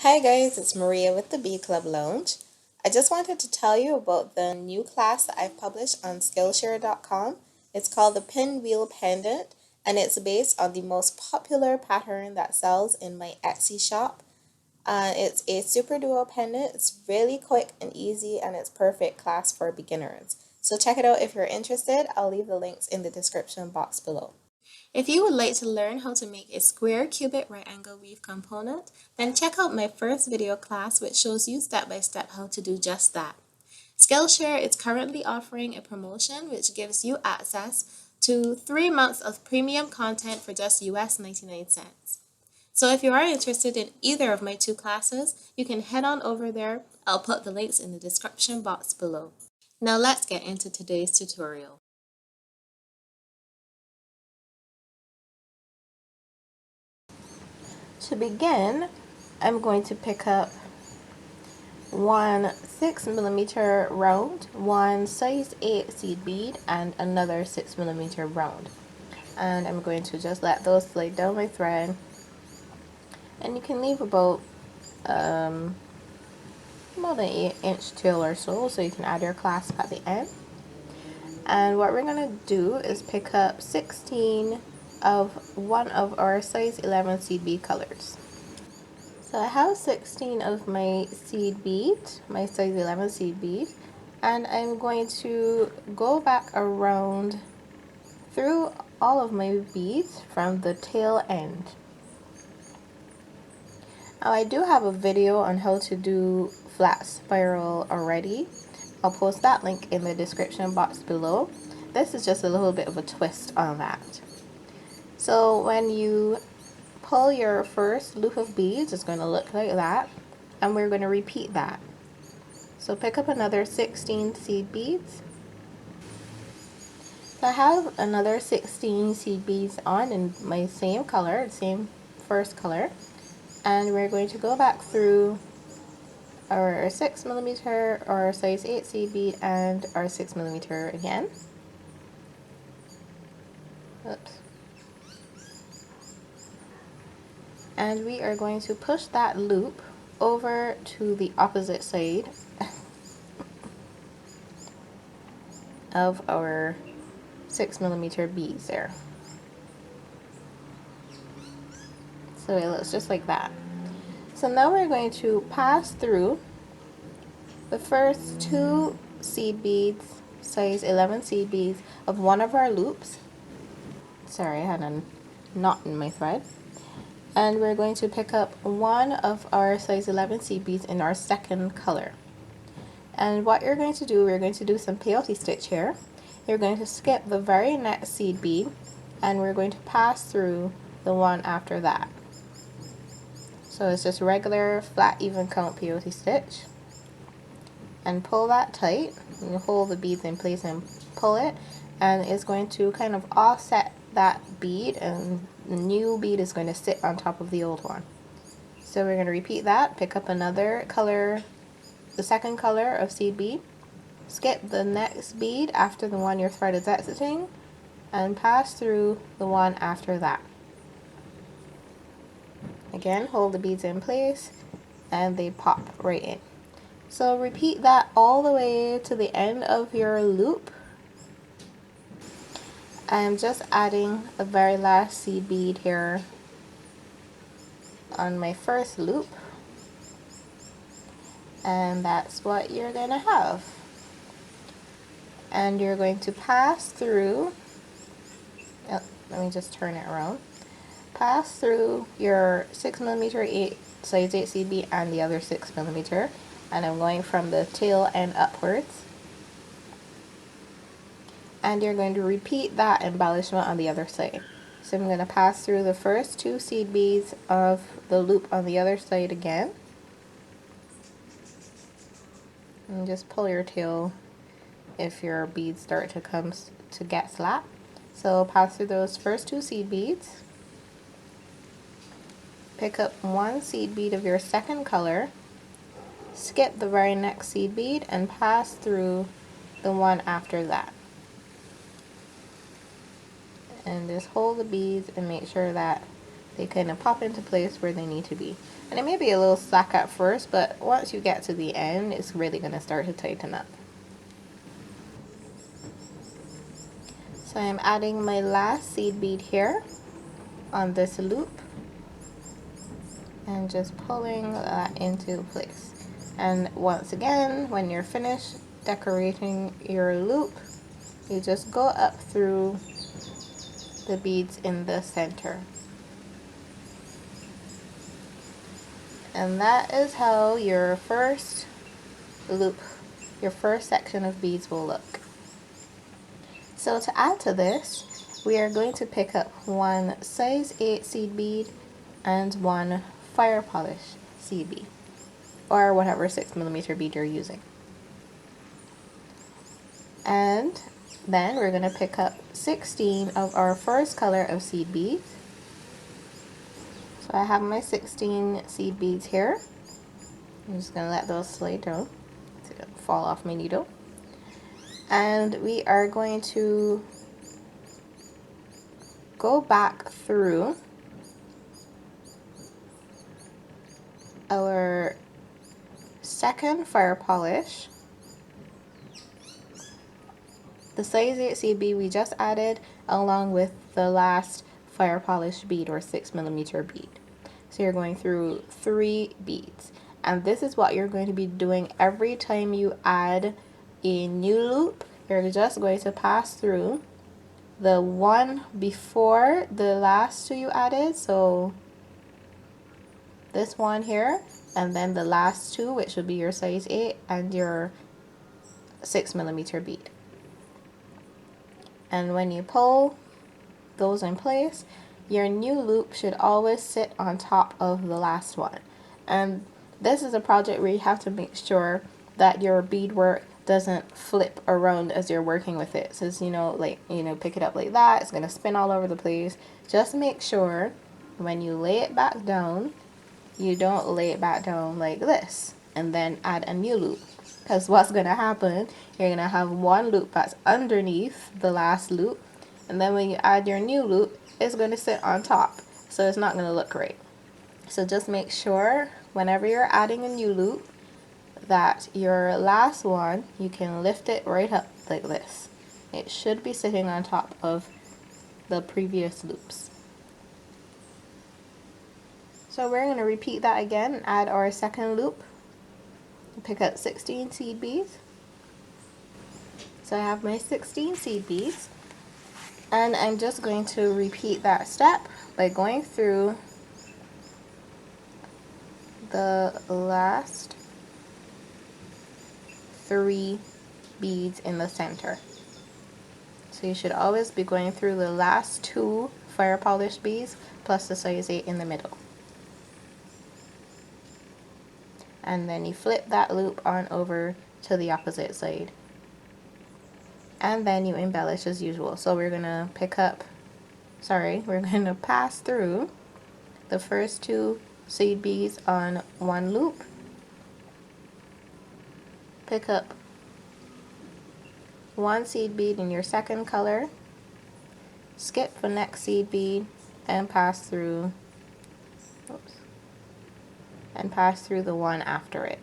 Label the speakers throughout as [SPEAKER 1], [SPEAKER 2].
[SPEAKER 1] Hi guys, it's Maria with the Bead Club Lounge. I just wanted to tell you about the new class that I've published on Skillshare.com. It's called the Pinwheel Pendant, and it's based on the most popular pattern that sells in my Etsy shop. It's a super duo pendant. It's really quick and easy, and it's perfect class for beginners. So check it out if you're interested. I'll leave the links in the description box below. If you would like to learn how to make a square cubic right angle weave component, then check out my first video class which shows you step by step how to do just that. Skillshare is currently offering a promotion which gives you access to 3 months of premium content for just US 99 cents. So if you are interested in either of my two classes, you can head on over there. I'll put the links in the description box below. Now let's get into today's tutorial. To begin, I'm going to pick up one 6mm round, one size 8 seed bead, and another 6mm round. And I'm going to just let those slide down my thread. And you can leave about an 8-inch tail or so you can add your clasp at the end. And what we're going to do is pick up 16 of one of our size 11 seed bead colors. So I have 16 of my seed bead, my size 11 seed bead, and I'm going to go back around through all of my beads from the tail end. Now I do have a video on how to do flat spiral already. I'll post that link in the description box below. This is just a little bit of a twist on that. So when you pull your first loop of beads, it's going to look like that, and we're going to repeat that. So pick up another 16 seed beads. So I have another 16 seed beads on in my same color, the same first color, and we're going to go back through our 6mm or size 8 seed bead and our 6mm again. Oops. And we are going to push that loop over to the opposite side of our 6mm beads there. So it looks just like that. So now we're going to pass through the first two seed beads, size 11 seed beads of one of our loops. Sorry, I had a knot in my thread. And we're going to pick up one of our size 11 seed beads in our second color. And what you're going to do, we're going to do some peyote stitch here. You're going to skip the very next seed bead, and we're going to pass through the one after that. So it's just regular flat even count peyote stitch. And pull that tight. You hold the beads in place and pull it, and it's going to kind of offset that bead, and the new bead is going to sit on top of the old one. So we're going to repeat that. Pick up another color, the second color of seed bead, skip the next bead after the one your thread is exiting, and pass through the one after that. Again, hold the beads in place and they pop right in. So repeat that all the way to the end of your loop. I'm just adding the very last seed bead here on my first loop, and that's what you're going to have. And you're going to pass through, oh, let me just turn it around, pass through your 6mm size 8 seed bead and the other 6mm, and I'm going from the tail end upwards. And you're going to repeat that embellishment on the other side. So I'm going to pass through the first two seed beads of the loop on the other side again. And just pull your tail if your beads start to get slack. So pass through those first two seed beads. Pick up one seed bead of your second color. Skip the very next seed bead and pass through the one after that. And just hold the beads and make sure that They kind of pop into place where they need to be. And it may be a little slack at first, but once you get to the end, it's really going to start to tighten up. So I'm adding my last seed bead here on this loop and just pulling that into place. And once again, when you're finished decorating your loop, you just go up through the beads in the center. And that is how your first loop, your first section of beads will look. So to add to this, we are going to pick up one size 8 seed bead and one fire polish seed bead, or whatever 6mm bead you're using. And then we're going to pick up 16 of our first color of seed beads. So I have my 16 seed beads here. I'm just going to let those slide down to fall off my needle. And we are going to go back through our second fire polish, the size 8 seed bead we just added, along with the last fire polish bead or 6mm bead. So you're going through 3 beads, and this is what you're going to be doing every time you add a new loop. You're just going to pass through the one before the last 2 you added, so this one here, and then the last 2, which would be your size 8 and your 6mm bead. And when you pull those in place, your new loop should always sit on top of the last one. And this is a project where you have to make sure that your beadwork doesn't flip around as you're working with it. So, pick it up like that, it's going to spin all over the place. Just make sure when you lay it back down, you don't lay it back down like this and then add a new loop. Because what's going to happen, you're going to have one loop that's underneath the last loop, and then when you add your new loop, it's going to sit on top, so it's not going to look right. So just make sure whenever you're adding a new loop that your last one, you can lift it right up like this. It should be sitting on top of the previous loops. So we're going to repeat that again and add our second loop. Pick up 16 seed beads. So I have my 16 seed beads, and I'm just going to repeat that step by going through the last 3 beads in the center. So you should always be going through the last 2 fire polish beads plus the size 8 in the middle. And then you flip that loop on over to the opposite side. And then you embellish as usual. So we're going to we're going to pass through the first 2 seed beads on one loop. Pick up 1 seed bead in your second color. Skip the next seed bead and pass through the one after it.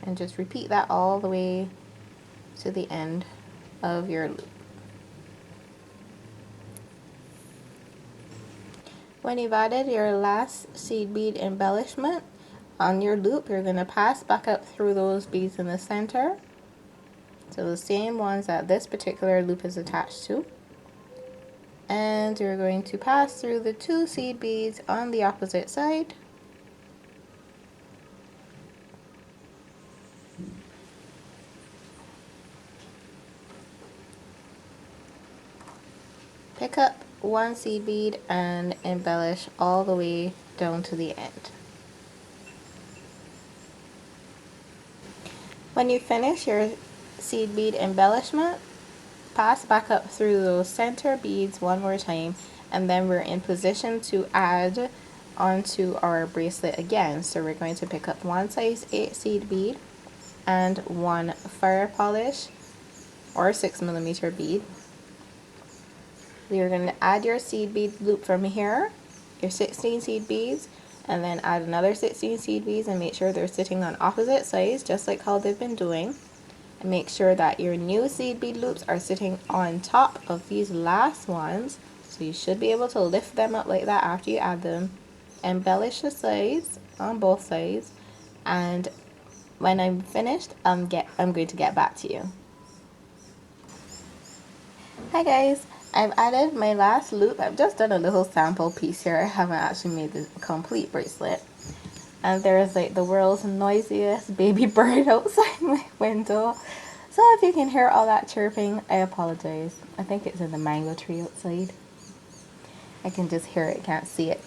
[SPEAKER 1] And just repeat that all the way to the end of your loop. When you've added your last seed bead embellishment on your loop, you're going to pass back up through those beads in the center. So the same ones that this particular loop is attached to. And you're going to pass through the 2 seed beads on the opposite side. Pick up 1 seed bead and embellish all the way down to the end. When you finish your seed bead embellishment, pass back up through those center beads one more time, and then we're in position to add onto our bracelet again. So we're going to pick up 1 size 8 seed bead and 1 fire polish or 6mm bead. You're going to add your seed bead loop from here, your 16 seed beads, and then add another 16 seed beads and make sure they're sitting on opposite sides, just like how they've been doing. And make sure that your new seed bead loops are sitting on top of these last ones. So you should be able to lift them up like that after you add them. Embellish the sides on both sides, and when I'm finished, I'm going to get back to you. Hi guys, I've added my last loop. I've just done a little sample piece here. I haven't actually made the complete bracelet. And there's like the world's noisiest baby bird outside my window. So if you can hear all that chirping, I apologize. I think it's in the mango tree outside. I can just hear it, can't see it.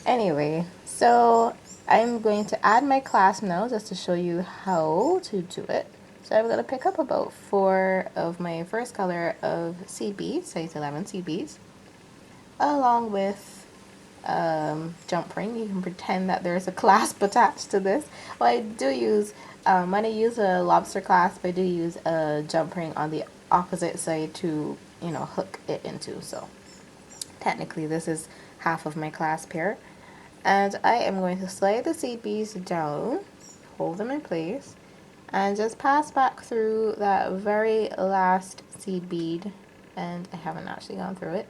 [SPEAKER 1] Anyway, so I'm going to add my clasp now just to show you how to do it. So I'm going to pick up about 4 of my first color of seed beads, size 11 seed beads, along with jump ring. You can pretend that there's a clasp attached to this. Well, I do use, when I use a lobster clasp, I do use a jump ring on the opposite side to, you know, hook it into. So technically this is half of my clasp here. And I am going to slide the seed beads down, hold them in place, and just pass back through that very last seed bead. And I haven't actually gone through it.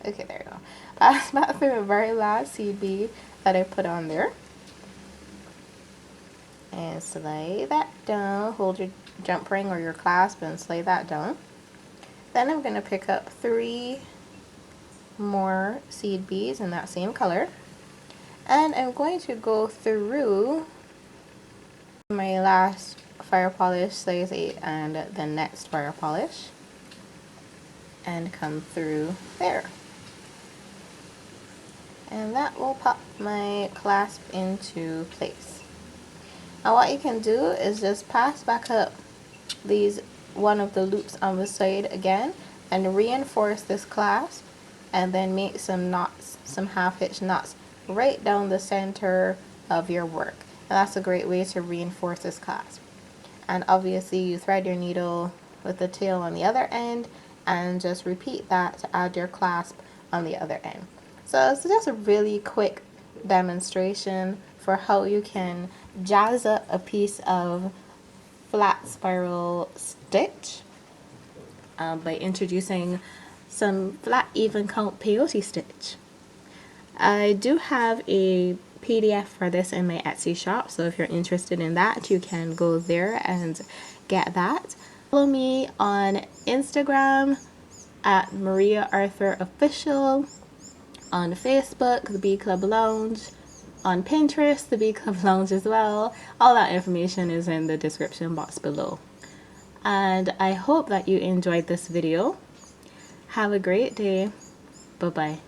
[SPEAKER 1] Okay, there you go. Pass back through the very last seed bead that I put on there. And slide that down. Hold your jump ring or your clasp and slide that down. Then I'm going to pick up 3 more seed beads in that same color. And I'm going to go through my last fire polish size 8 and the next fire polish and come through there. And that will pop my clasp into place. Now what you can do is just pass back up one of the loops on the side again and reinforce this clasp, and then make some knots, some half hitch knots right down the center of your work. And that's a great way to reinforce this clasp. And obviously you thread your needle with the tail on the other end and just repeat that to add your clasp on the other end. So it's just a really quick demonstration for how you can jazz up a piece of flat spiral stitch by introducing some flat even count peyote stitch. I do have a PDF for this in my Etsy shop, so if you're interested in that, you can go there and get that. Follow me on Instagram at Maria Arthur Official, on Facebook, the Bead Club Lounge, on Pinterest, the Bead Club Lounge as well. All that information is in the description box below. And I hope that you enjoyed this video. Have a great day. Bye-bye.